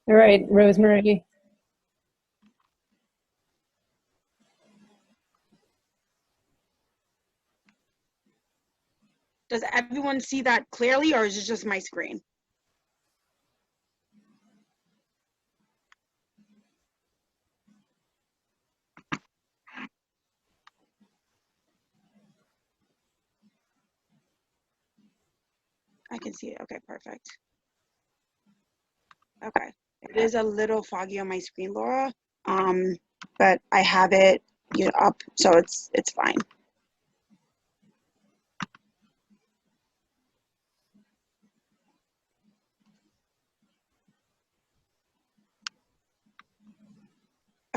All right, Rosemary. Does everyone see that clearly, or is it just my screen? I can see it. Okay, perfect. Okay. It is a little foggy on my screen, Laura, um, but I have it up, so it's fine.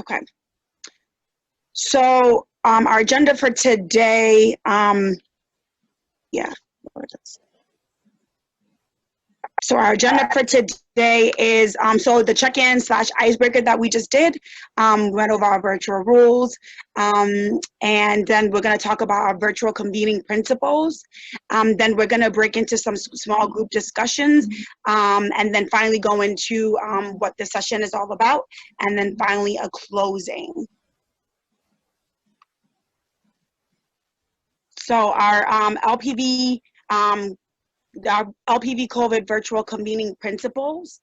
Okay. So our agenda for today, yeah. So our agenda for today is so the check-in slash icebreaker that we just did, went over our virtual rules, and then we're going to talk about our virtual convening principles. Then we're going to break into some small group discussions, and then finally go into what the session is all about, and then finally a closing. So our LPV our LPV COVID virtual convening principles.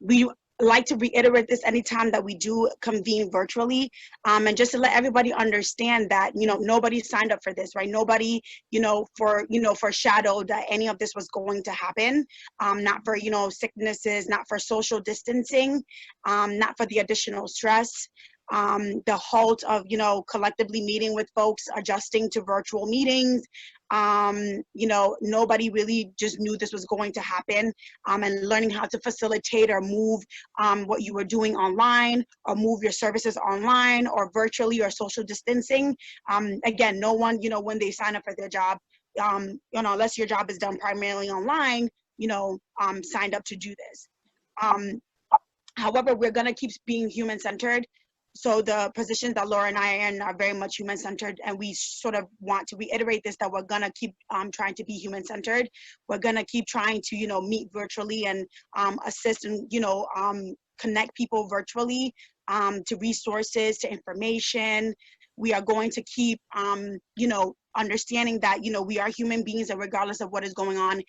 We like to reiterate this anytime that we do convene virtually, and just to let everybody understand that nobody signed up for this, right? Nobody foreshadowed that any of this was going to happen. Not for sicknesses, not for social distancing, not for the additional stress. The halt of collectively meeting with folks, adjusting to virtual meetings. Nobody really just knew this was going to happen, and learning how to facilitate or move what you were doing online, or move your services online or virtually or social distancing. Again, no one, when they sign up for their job, unless your job is done primarily online, signed up to do this. However, we're going to keep being human-centered. So the positions that Laura and I are in are very much human-centered, and we sort of want to reiterate this, that we're going to keep trying to be human-centered. We're going to keep trying to, meet virtually and assist and, connect people virtually to resources, to information. We are going to keep, understanding that, we are human beings, and regardless of what is going on,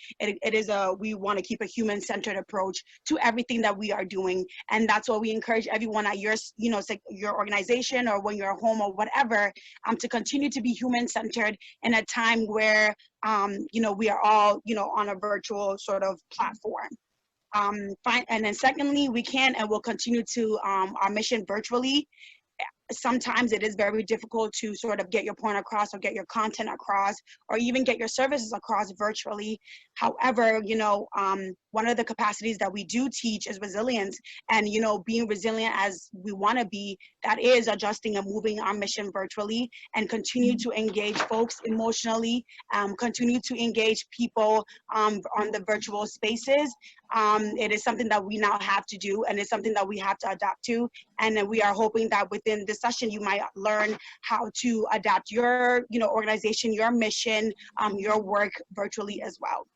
we want to keep a human-centered approach to everything that we are doing. And that's what we encourage everyone at your, your organization, or when you're home or whatever, to continue to be human-centered in a time where, we are all, on a virtual sort of platform. And then secondly, we can and will continue to our mission virtually. Sometimes it is very difficult to sort of get your point across, or get your content across, or even get your services across virtually. However, one of the capacities that we do teach is resilience, and being resilient as we want to be, that is adjusting and moving our mission virtually, and continue to engage folks emotionally, continue to engage people on the virtual spaces. It is something that we now have to do, and it's something that we have to adapt to. And then we are hoping that within this session, you might learn how to adapt your, organization, your mission, your work virtually as well.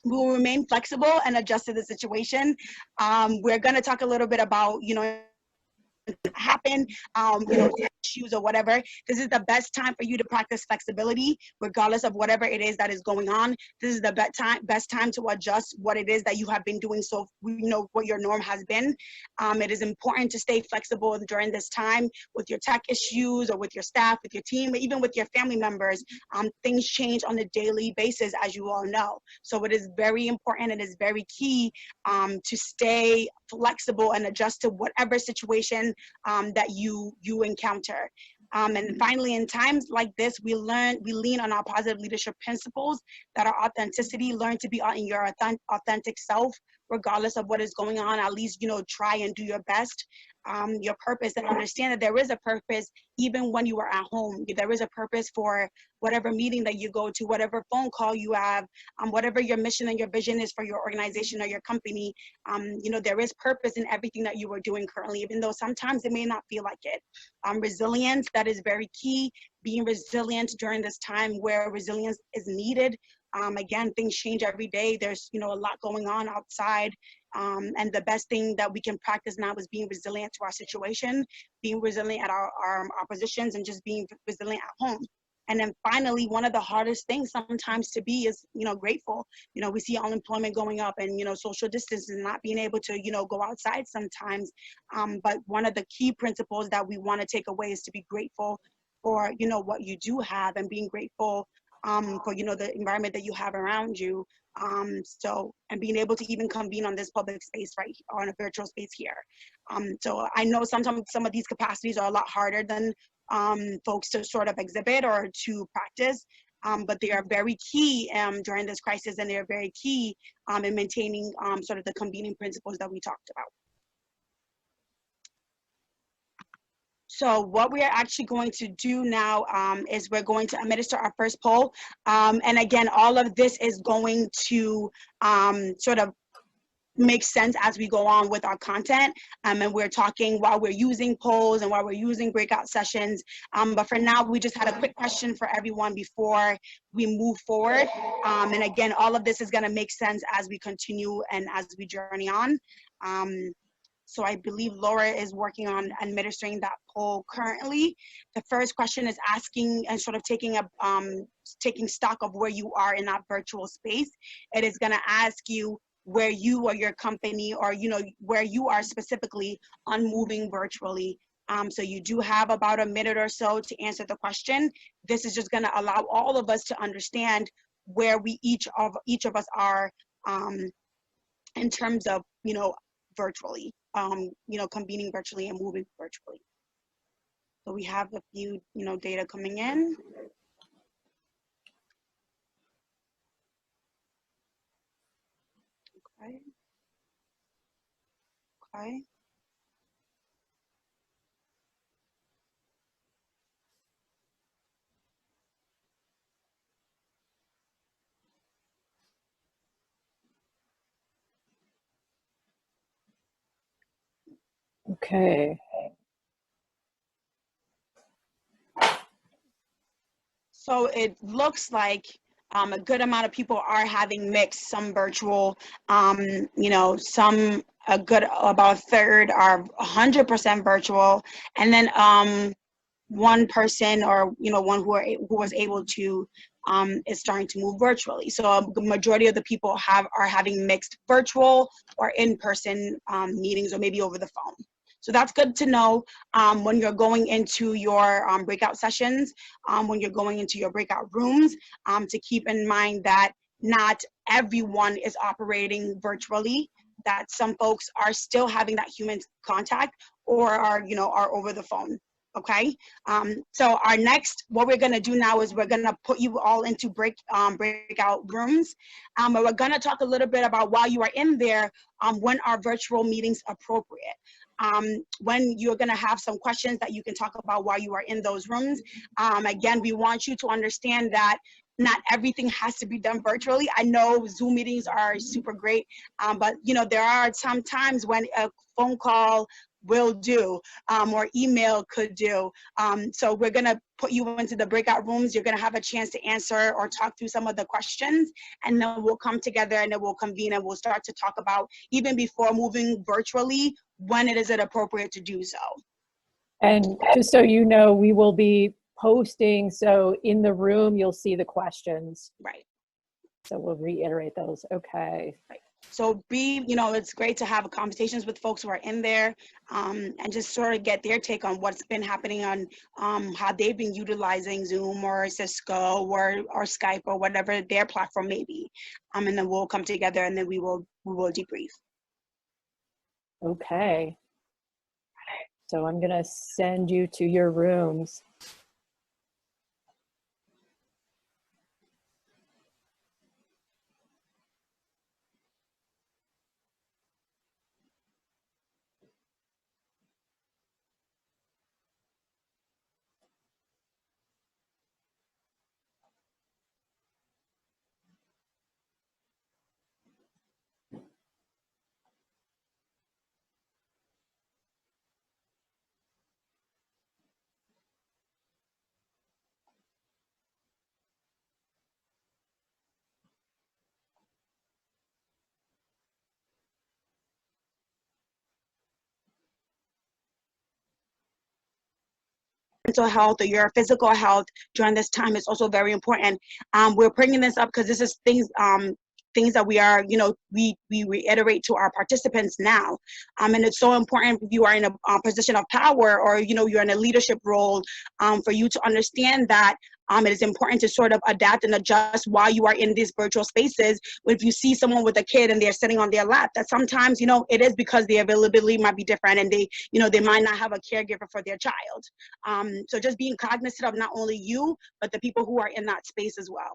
We will remain flexible and adjust to the situation. We're going to talk a little bit about, happen, issues or whatever. This is the best time for you to practice flexibility, regardless of whatever it is that is going on. This is the best time to adjust what it is that you have been doing, so we know what your norm has been. It is important to stay flexible during this time with your tech issues, or with your staff, with your team, even with your family members. Things change on a daily basis, as you all know. So it is very important, and it is very key to stay flexible and adjust to whatever situation that you encounter. And finally, in times like this, we lean on our positive leadership principles, that are authenticity. Learn to be in your authentic self, regardless of what is going on. At least, try and do your best. Your purpose, and understand that there is a purpose even when you are at home. There is a purpose for whatever meeting that you go to, whatever phone call you have, whatever your mission and your vision is for your organization or your company. There is purpose in everything that you are doing currently, even though sometimes it may not feel like it. Resilience, that is very key. Being resilient during this time where resilience is needed. Again, things change every day. There's, a lot going on outside. And the best thing that we can practice now is being resilient to our situation, being resilient at our positions, and just being resilient at home. And then finally, one of the hardest things sometimes to be is, grateful. We see unemployment going up and, social distance and not being able to, go outside sometimes. But one of the key principles that we want to take away is to be grateful for, what you do have, and being grateful for, the environment that you have around you. And being able to even convene on this public space, right, on a virtual space here. So I know sometimes some of these capacities are a lot harder than folks to sort of exhibit or to practice, but they are very key during this crisis, and they're very key in maintaining sort of the convening principles that we talked about. So what we are actually going to do now is we're going to administer our first poll. And again, all of this is going to sort of make sense as we go on with our content. And we're talking while we're using polls and while we're using breakout sessions. But for now, we just had a quick question for everyone before we move forward. And again, all of this is gonna make sense as we continue and as we journey on. So I believe Laura is working on administering that poll currently. The first question is asking and sort of taking stock of where you are in that virtual space. It is gonna ask you where you or your company, or where you are specifically on moving virtually. So you do have about a minute or so to answer the question. This is just gonna allow all of us to understand where we each of us are in terms of virtually, convening virtually and moving virtually. So we have a few data coming in. Okay. Okay. Okay. So it looks like a good amount of people are having mixed, some virtual, some about a third are 100% virtual, and then one person, or one who was able to is starting to move virtually. So a majority of the people are having mixed virtual or in-person meetings, or maybe over the phone. So that's good to know when you're going into your breakout sessions, when you're going into your breakout rooms, to keep in mind that not everyone is operating virtually, that some folks are still having that human contact, or are over the phone. Okay, so what we're gonna do now is we're gonna put you all into breakout rooms, and we're gonna talk a little bit about while you are in there, when are virtual meetings appropriate. When you're gonna have some questions that you can talk about while you are in those rooms. Again, we want you to understand that not everything has to be done virtually. I know Zoom meetings are super great, but there are some times when a phone call will do, or email could do. So we're gonna put you into the breakout rooms. You're gonna have a chance to answer or talk through some of the questions, and then we'll come together and then we'll convene and we'll start to talk about, even before moving virtually, when it is appropriate to do so. And just so you know, we will be posting, so in the room you'll see the questions. Right. So we'll reiterate those. Okay. Right. So it's great to have conversations with folks who are in there, and just sort of get their take on what's been happening on how they've been utilizing Zoom or Cisco or Skype or whatever their platform may be. And then we'll come together and then we will debrief. Okay. So I'm gonna send you to your rooms. mental health or your physical health during this time is also very important. We're bringing this up because this is things that we are, we reiterate to our participants now. And it's so important if you are in a position of power, or, you're in a leadership role, for you to understand that it is important to sort of adapt and adjust while you are in these virtual spaces. If you see someone with a kid and they're sitting on their lap, that sometimes, it is because the availability might be different, and they might not have a caregiver for their child. So just being cognizant of not only you, but the people who are in that space as well.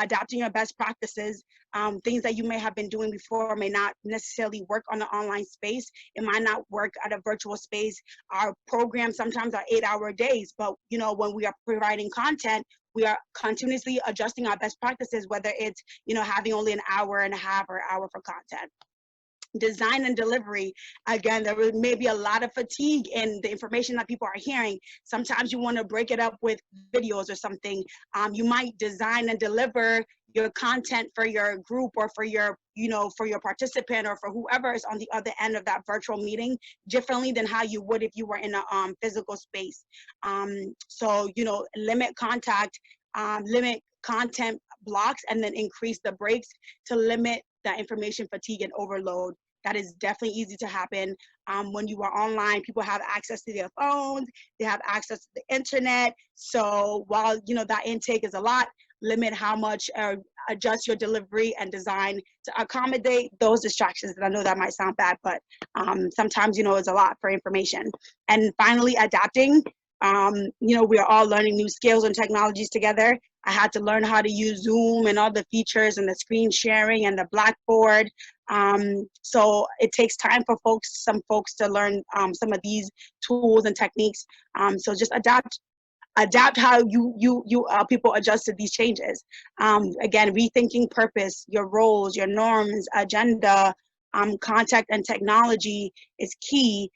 Adapting your best practices. Things that you may have been doing before may not necessarily work on the online space. It might not work at a virtual space. Our programs sometimes are 8-hour days, but when we are providing content, we are continuously adjusting our best practices, whether it's having only an hour and a half or hour for content. Design and delivery. Again, there may be a lot of fatigue in the information that people are hearing. Sometimes you want to break it up with videos or something. You might design and deliver your content for your group, or for your for your participant, or for whoever is on the other end of that virtual meeting, differently than how you would if you were in a physical space. So limit contact, limit content blocks, and then increase the breaks to limit that information fatigue and overload. That is definitely easy to happen. When you are online, people have access to their phones, they have access to the internet. So while that intake is a lot, limit how much, adjust your delivery and design to accommodate those distractions. And I know that might sound bad, but sometimes it's a lot for information. And finally, adapting. We are all learning new skills and technologies together. I had to learn how to use Zoom and all the features and the screen sharing and the Blackboard. So it takes time for some folks to learn some of these tools and techniques. So just adapt how you people adjust to these changes. Again, rethinking purpose, your roles, your norms, agenda, contact and technology is key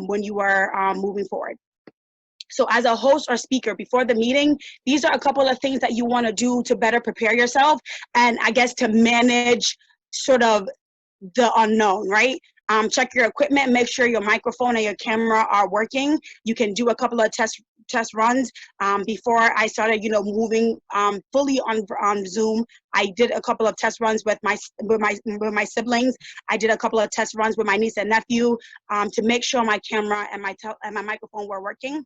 when you are moving forward. So as a host or speaker before the meeting, these are a couple of things that you want to do to better prepare yourself, and I guess to manage sort of the unknown, right? Check your equipment, make sure your microphone and your camera are working. You can do a couple of test runs. Before I started, moving fully on Zoom, I did a couple of test runs with my siblings. I did a couple of test runs with my niece and nephew to make sure my camera and my microphone were working.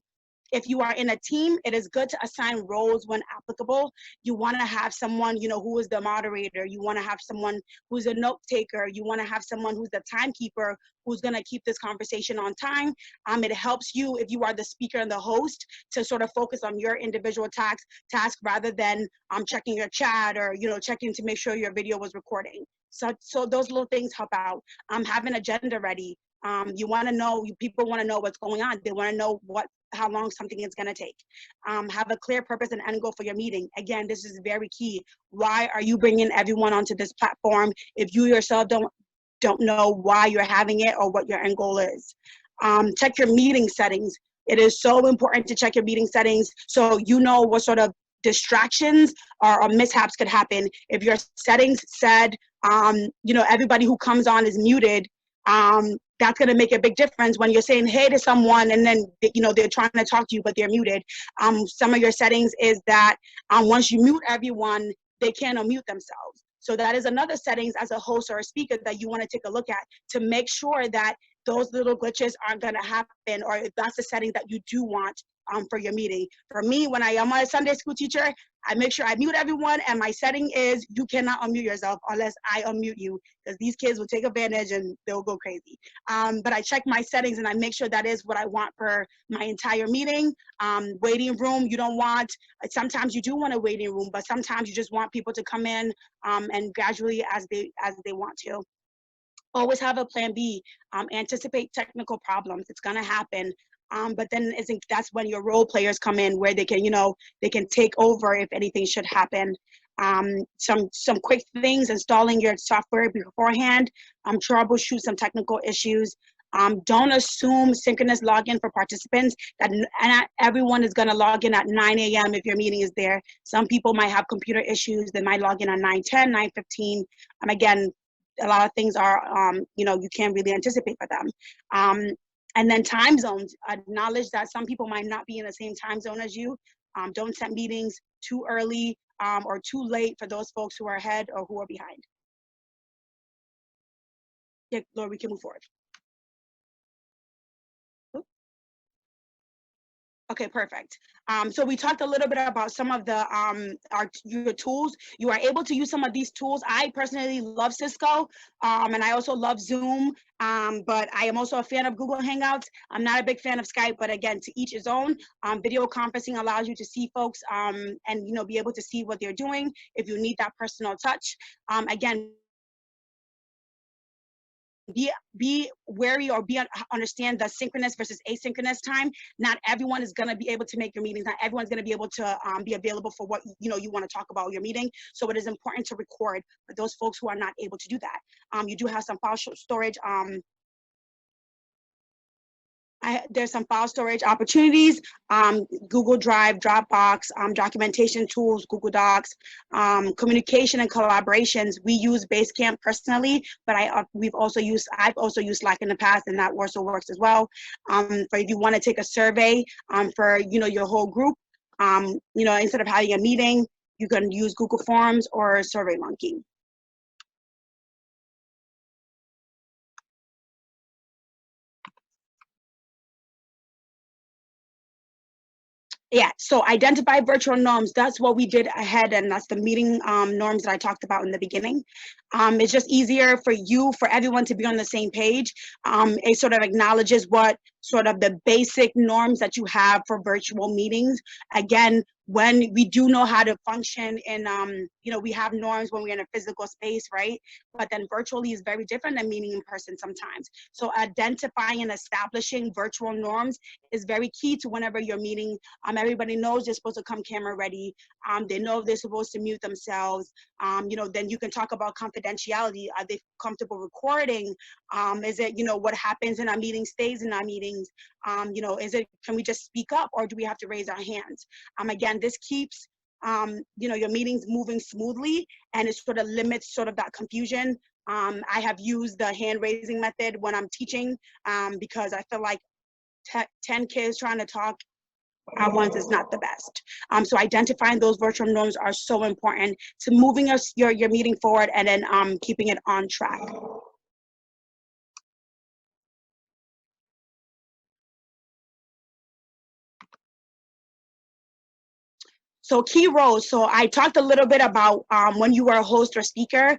If you are in a team, it is good to assign roles when applicable. You want to have someone, who is the moderator. You want to have someone who's a note taker. You want to have someone who's the timekeeper, who's going to keep this conversation on time. It helps you, if you are the speaker and the host, to sort of focus on your individual task rather than checking your chat, or checking to make sure your video was recording. So those little things help out. Have an agenda ready. You want to know, people want to know what's going on. They want to know how long something is going to take. Have a clear purpose and end goal for your meeting. Again, this is very key. Why are you bringing everyone onto this platform if you yourself don't know why you're having it or what your end goal is? Check your meeting settings. It is so important to check your meeting settings so you know what sort of distractions or mishaps could happen. If your settings said, everybody who comes on is muted, that's going to make a big difference when you're saying hey to someone and then they're trying to talk to you but they're muted. Some of your settings is that once you mute everyone, they can't unmute themselves. So that is another settings as a host or a speaker that you want to take a look at to make sure that those little glitches aren't going to happen, or if that's the setting that you do want for your meeting. For me, when I am a Sunday school teacher, I make sure I mute everyone, and my setting is you cannot unmute yourself unless I unmute you, because these kids will take advantage and they'll go crazy. But I check my settings and I make sure that is what I want for my entire meeting. Waiting room, you don't want, sometimes you do want a waiting room, but sometimes you just want people to come in and gradually as they want to. Always have a plan B. Anticipate technical problems. It's gonna happen. But then that's when your role players come in, where they can, they can take over if anything should happen. Some quick things: installing your software beforehand, troubleshoot some technical issues. Don't assume synchronous login for participants that not everyone is gonna log in at 9 a.m. if your meeting is there. Some people might have computer issues. They might log in at 9:10, 9:15. Again, a lot of things are, you can't really anticipate for them. And then time zones, acknowledge that some people might not be in the same time zone as you. Don't set meetings too early or too late for those folks who are ahead or who are behind. Yeah, Laura, we can move forward. Okay, perfect. So we talked a little bit about some of the your tools. You are able to use some of these tools. I personally love Cisco, and I also love Zoom, but I am also a fan of Google Hangouts. I'm not a big fan of Skype, but again, to each his own. Video conferencing allows you to see folks and be able to see what they're doing if you need that personal touch. Again, be wary or understand the synchronous versus asynchronous time. Not everyone is going to be able to make your meetings. Not everyone's going to be able to be available for what you want to talk about your meeting. So it is important to record for those folks who are not able to do that. You do have some file storage. There's some file storage opportunities, Google Drive, Dropbox, documentation tools, Google Docs, communication and collaborations. We use Basecamp personally, but I've also used Slack in the past, and that also works as well. For if you want to take a survey for your whole group, instead of having a meeting, you can use Google Forms or SurveyMonkey. Yeah, so identify virtual norms. That's what we did ahead, and that's the meeting norms that I talked about in the beginning. It's just easier for everyone to be on the same page. It sort of acknowledges what sort of the basic norms that you have for virtual meetings. Again, when we do know how to function in, we have norms when we're in a physical space, right? But then virtually is very different than meeting in person sometimes. So identifying and establishing virtual norms is very key to whenever you're meeting. Everybody knows they're supposed to come camera ready. They know they're supposed to mute themselves. Then you can talk about confidentiality. Are they comfortable recording? Is it, what happens in our meetings stays in our meetings? Can we just speak up, or do we have to raise our hands? Again, this keeps, your meetings moving smoothly, and it sort of limits sort of that confusion. I have used the hand raising method when I'm teaching because I feel like 10 kids trying to talk at once is not the best. So identifying those virtual norms are so important to moving your meeting forward, and then keeping it on track. So key roles. So I talked a little bit about when you are a host or speaker,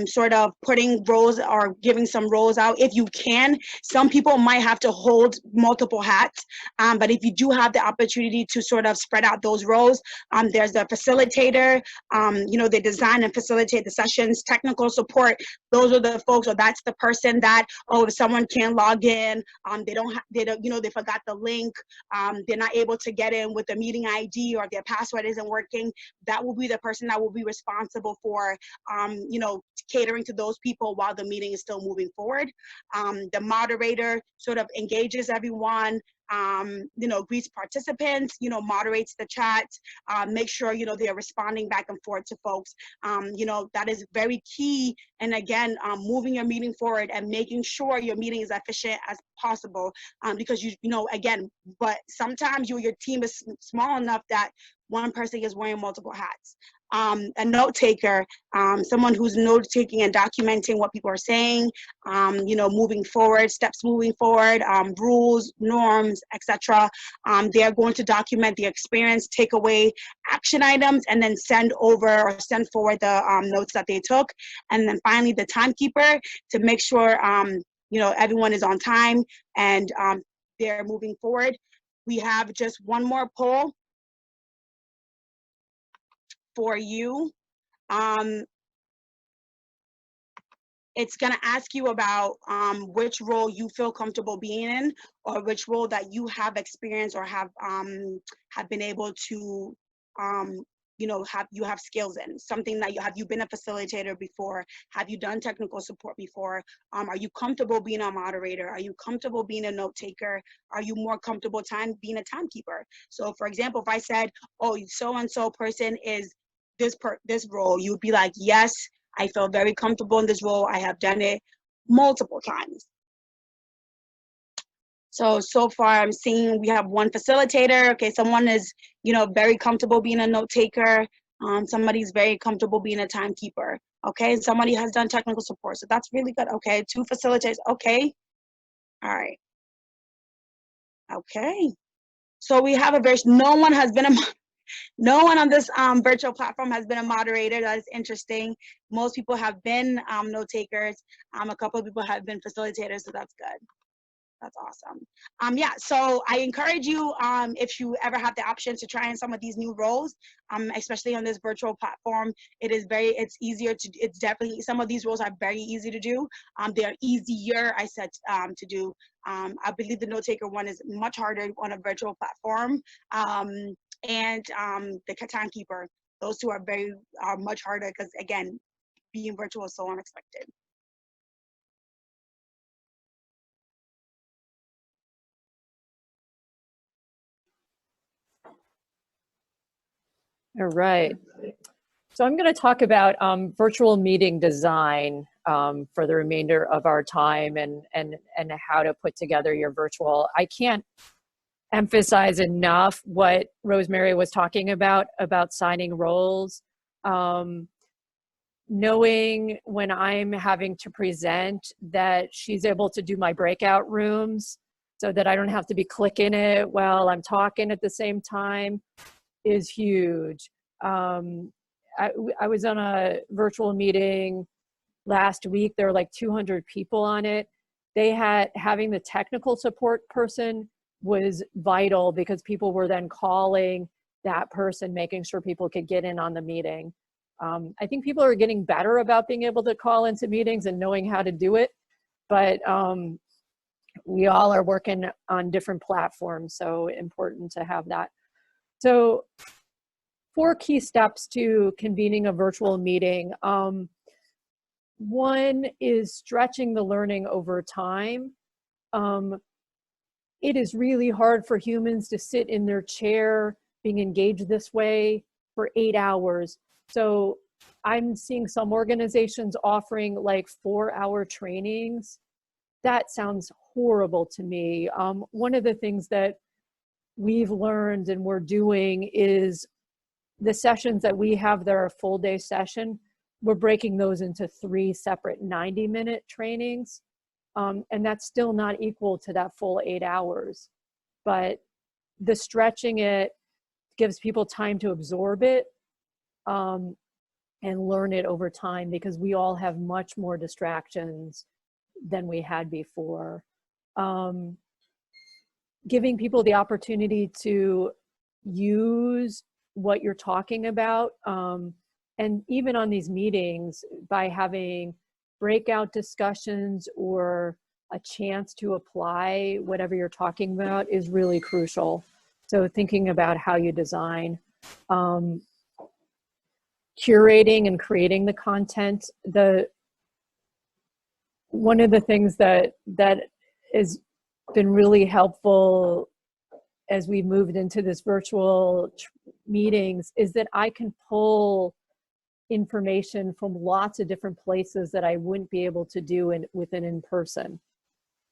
sort of putting roles or giving some roles out if you can. Some people might have to hold multiple hats, but if you do have the opportunity to sort of spread out those roles, there's the facilitator, they design and facilitate the sessions, technical support. Those are the folks, or that's the person that, if someone can't log in, they forgot the link, they're not able to get in with the meeting ID, or their password isn't working, that will be the person that will be responsible for, catering to those people while the meeting is still moving forward. The moderator sort of engages everyone, greets participants, moderates the chat, make sure, they're responding back and forth to folks. That is very key. And again, moving your meeting forward and making sure your meeting is efficient as possible, because again, but sometimes your team is small enough that one person is wearing multiple hats. A note taker, someone who's note taking and documenting what people are saying, moving forward, steps moving forward, rules, norms, etc. They're going to document the experience, take away action items, and then send forward the notes that they took. And then finally, the timekeeper, to make sure everyone is on time and they're moving forward. We have just one more poll for you. It's going to ask you about which role you feel comfortable being in, or which role that you have experienced or have been able to have skills in. Something that have you been a facilitator before? Have you done technical support before? Are you comfortable being a moderator? Are you comfortable being a note taker? Are you more comfortable being a timekeeper? So for example, if I said, oh, so-and-so person is this role, you would be like, yes, I feel very comfortable in this role. I have done it multiple times. So far I'm seeing we have one facilitator. Okay, someone is, very comfortable being a note taker. Somebody's very comfortable being a timekeeper. Okay, and somebody has done technical support. So that's really good. Okay, 2 facilitators. Okay, all right. Okay. So we have a version. No one on this virtual platform has been a moderator. That is interesting. Most people have been note takers. A couple of people have been facilitators, so that's good. That's awesome. Yeah, so I encourage you, if you ever have the option to try in some of these new roles, especially on this virtual platform, it's easier to, it's definitely, some of these roles are very easy to do. They're easier, I said, to do. I believe the note taker one is much harder on a virtual platform. And the timekeeper, those two are much harder because, again, being virtual is so unexpected. All right. So I'm going to talk about virtual meeting design for the remainder of our time, and how to put together your virtual. I can't emphasize enough what Rosemary was talking about signing roles. Knowing when I'm having to present that she's able to do my breakout rooms so that I don't have to be clicking it while I'm talking at the same time is huge. I was on a virtual meeting last week. There were like 200 people on it. Having the technical support person was vital because people were then calling that person, making sure people could get in on the meeting. I think people are getting better about being able to call into meetings and knowing how to do it, but we all are working on different platforms, so important to have that. So 4 key steps to convening a virtual meeting. One is stretching the learning over time. It is really hard for humans to sit in their chair being engaged this way for 8 hours. So I'm seeing some organizations offering like 4-hour trainings. That sounds horrible to me. One of the things that we've learned and we're doing is the sessions that we have that are a full day session, we're breaking those into 3 separate 90-minute trainings. And that's still not equal to that full 8 hours. But the stretching it gives people time to absorb it and learn it over time, because we all have much more distractions than we had before. Giving people the opportunity to use what you're talking about. And even on these meetings, by having breakout discussions or a chance to apply whatever you're talking about is really crucial. So thinking about how you design, curating and creating the content. One of the things that has been really helpful as we moved into this virtual meetings is that I can pull information from lots of different places that I wouldn't be able to do within in-person.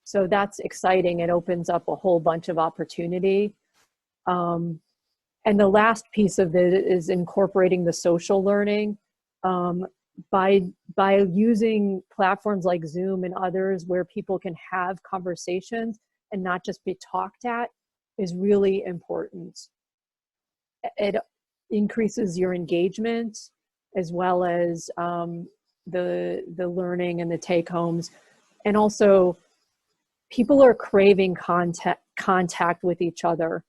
So that's exciting. It opens up a whole bunch of opportunity. And the last piece of it is incorporating the social learning. By using platforms like Zoom and others where people can have conversations and not just be talked at is really important. It increases your engagement as well as the learning and the take homes. And also people are craving contact with each other.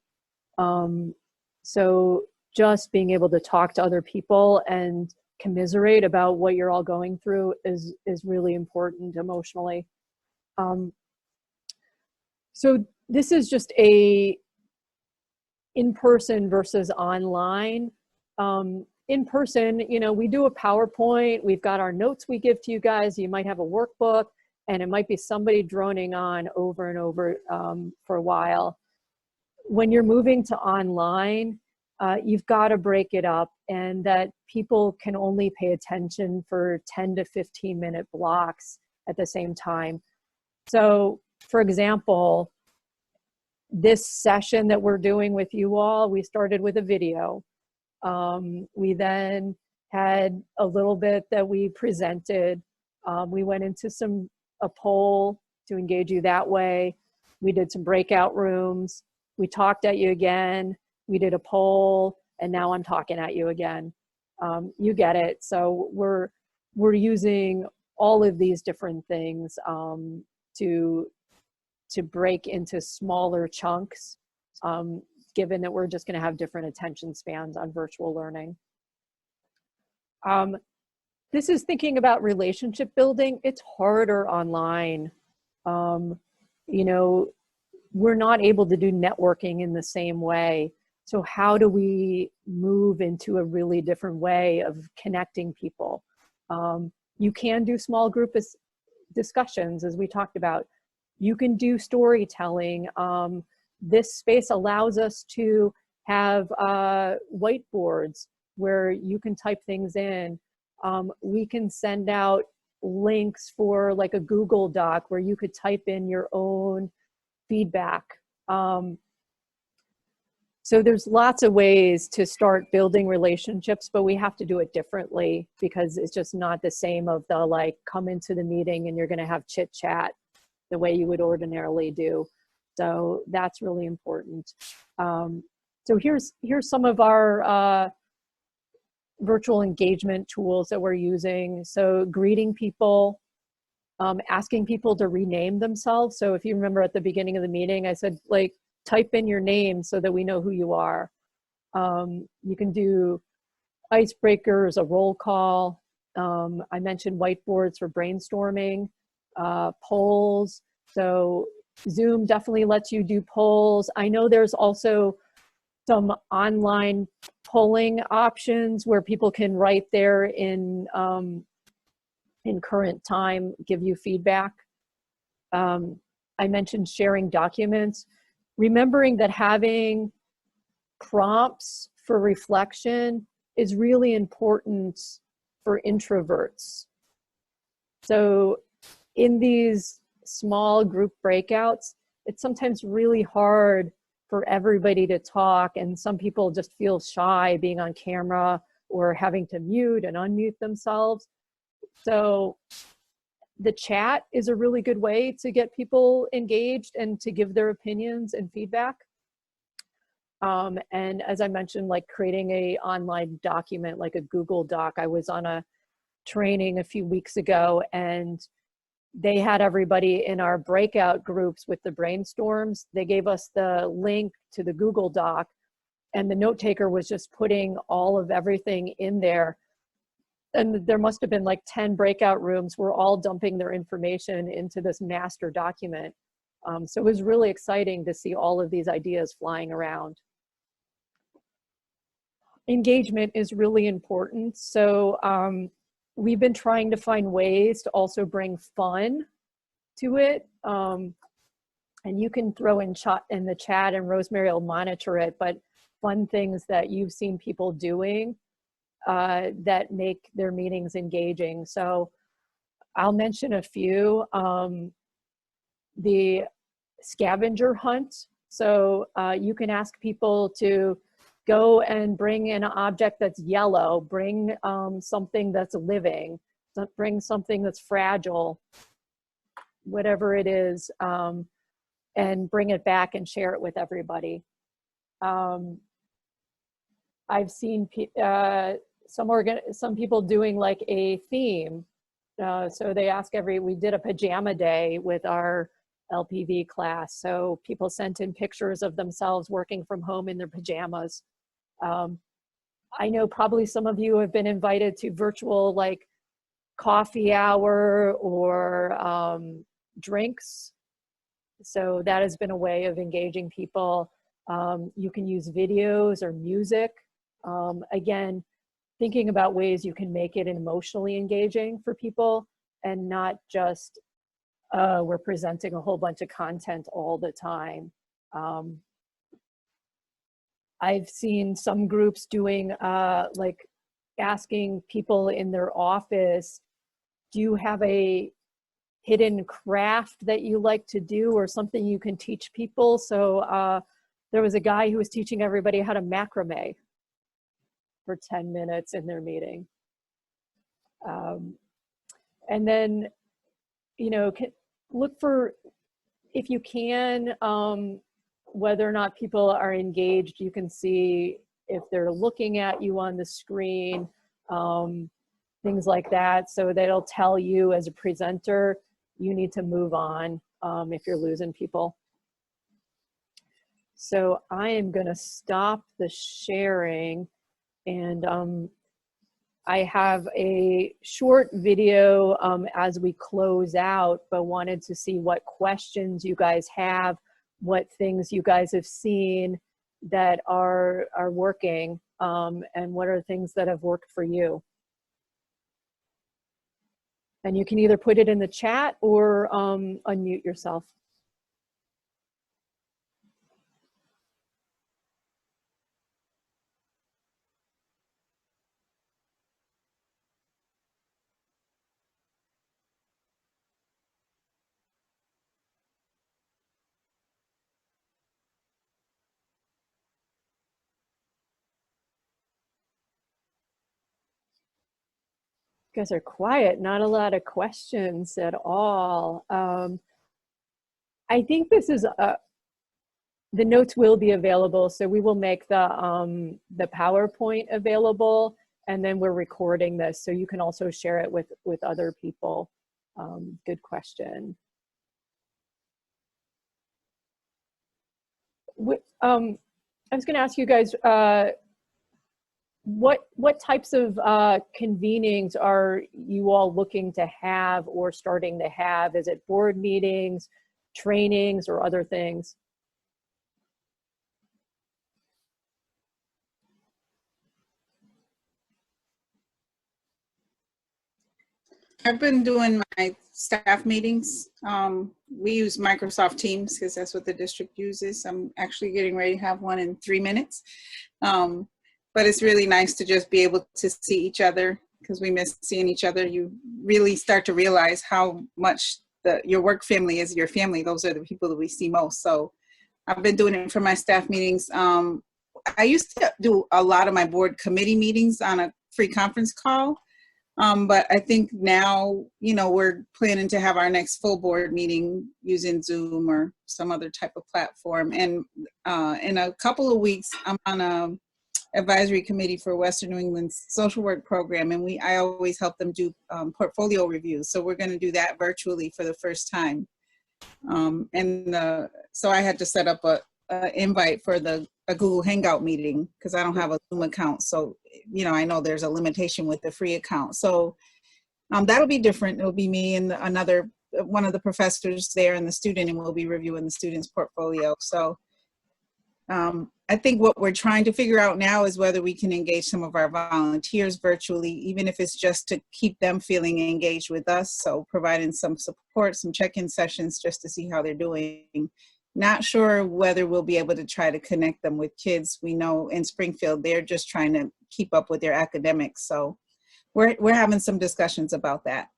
So just being able to talk to other people and commiserate about what you're all going through is really important emotionally. So this is just a in-person versus online. In person, we do a PowerPoint, we've got our notes we give to you guys, you might have a workbook, and it might be somebody droning on over and over for a while. When you're moving to online, you've got to break it up, and that people can only pay attention for 10 to 15-minute blocks at the same time. So, for example, this session that we're doing with you all, we started with a video. We then had a little bit that we presented. We went into a poll to engage you that way. We did some breakout rooms. We talked at you again. We did a poll, and now I'm talking at you again. You get it. So we're using all of these different things to break into smaller chunks, given that we're just going to have different attention spans on virtual learning. This is thinking about relationship building. It's harder online. You know, we're not able to do networking in the same way. So how do we move into a really different way of connecting people? You can do small group discussions, as we talked about. You can do storytelling. This space allows us to have whiteboards where you can type things in. We can send out links for like a Google Doc where you could type in your own feedback. So there's lots of ways to start building relationships, but we have to do it differently because it's just not the same of the like come into the meeting and you're going to have chit chat the way you would ordinarily do. So that's really important. So here's some of our virtual engagement tools that we're using. So greeting people, asking people to rename themselves. So if you remember at the beginning of the meeting, I said like type in your name so that we know who you are. You can do icebreakers, a roll call. I mentioned whiteboards for brainstorming, polls. So Zoom definitely lets you do polls. I know there's also some online polling options where people can write there in current time, give you feedback. I mentioned sharing documents. Remembering that having prompts for reflection is really important for introverts. So in these small group breakouts, it's sometimes really hard for everybody to talk, and some people just feel shy being on camera or having to mute and unmute themselves. So the chat is a really good way to get people engaged and to give their opinions and feedback. And as I mentioned, like creating a online document, like a Google Doc. I was on a training a few weeks ago and they had everybody in our breakout groups with the brainstorms. They gave us the link to the Google Doc and the note taker was just putting all of everything in there. And there must have been like 10 breakout rooms were all dumping their information into this master document. So it was really exciting to see all of these ideas flying around. Engagement is really important. So we've been trying to find ways to also bring fun to it. And you can throw in the chat and Rosemary will monitor it, but fun things that you've seen people doing that make their meetings engaging. So I'll mention a few. The scavenger hunt. So you can ask people to go and bring an object that's yellow, bring something that's living, bring something that's fragile, whatever it is, and bring it back and share it with everybody. I've seen some people doing like a theme. So they ask we did a pajama day with our LPV class. So people sent in pictures of themselves working from home in their pajamas. I know probably some of you have been invited to virtual like coffee hour or drinks. So that has been a way of engaging people. You can use videos or music. Again, thinking about ways you can make it emotionally engaging for people and not just we're presenting a whole bunch of content all the time. I've seen some groups doing like asking people in their office, do you have a hidden craft that you like to do or something you can teach people. So there was a guy who was teaching everybody how to macrame for 10 minutes in their meeting. And then, you know, look for, if you can, whether or not people are engaged. You can see if they're looking at you on the screen, things like that. So that'll tell you as a presenter, you need to move on if you're losing people. So I am gonna stop the sharing, and I have a short video as we close out, but wanted to see what questions you guys have, what things you guys have seen that are working, and what are things that have worked for you. And you can either put it in the chat or unmute yourself. You guys are quiet, not a lot of questions at all. I think this is the notes will be available, so we will make the PowerPoint available, and then we're recording this, so you can also share it with other people. Good question. I was going to ask you guys, what types of convenings are you all looking to have or starting to have? Is it board meetings, trainings, or other things? I've been doing my staff meetings. We use Microsoft Teams because that's what the district uses. I'm actually getting ready to have one in 3 minutes. But it's really nice to just be able to see each other because we miss seeing each other. You really start to realize how much your work family is your family. Those are the people that we see most. So I've been doing it for my staff meetings. I used to do a lot of my board committee meetings on a free conference call. But I think now, you know, we're planning to have our next full board meeting using Zoom or some other type of platform. And in a couple of weeks, I'm on a advisory committee for Western New England's social work program. And I always help them do portfolio reviews. So we're going to do that virtually for the first time. So I had to set up a invite for a Google Hangout meeting because I don't have a Zoom account. So, you know, I know there's a limitation with the free account. So that'll be different. It'll be me and one of the professors there and the student, and we'll be reviewing the student's portfolio. So I think what we're trying to figure out now is whether we can engage some of our volunteers virtually, even if it's just to keep them feeling engaged with us. So providing some support, some check-in sessions just to see how they're doing. Not sure whether we'll be able to try to connect them with kids. We know in Springfield, they're just trying to keep up with their academics. So we're having some discussions about that.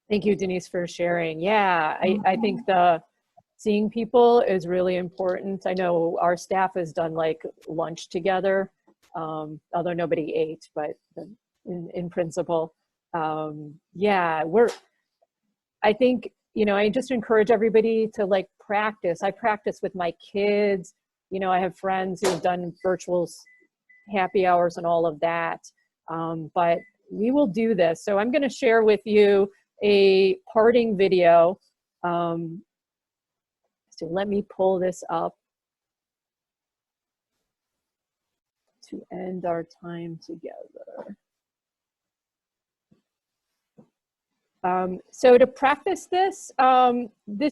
Thank you, Denise, for sharing. Yeah, I think seeing people is really important. I know our staff has done like lunch together, although nobody ate, but in principle, yeah, I think, you know, I just encourage everybody to like practice. I practice with my kids. You know, I have friends who have done virtual happy hours and all of that, but we will do this. So I'm going to share with you a parting video. So let me pull this up to end our time together. So to practice this, this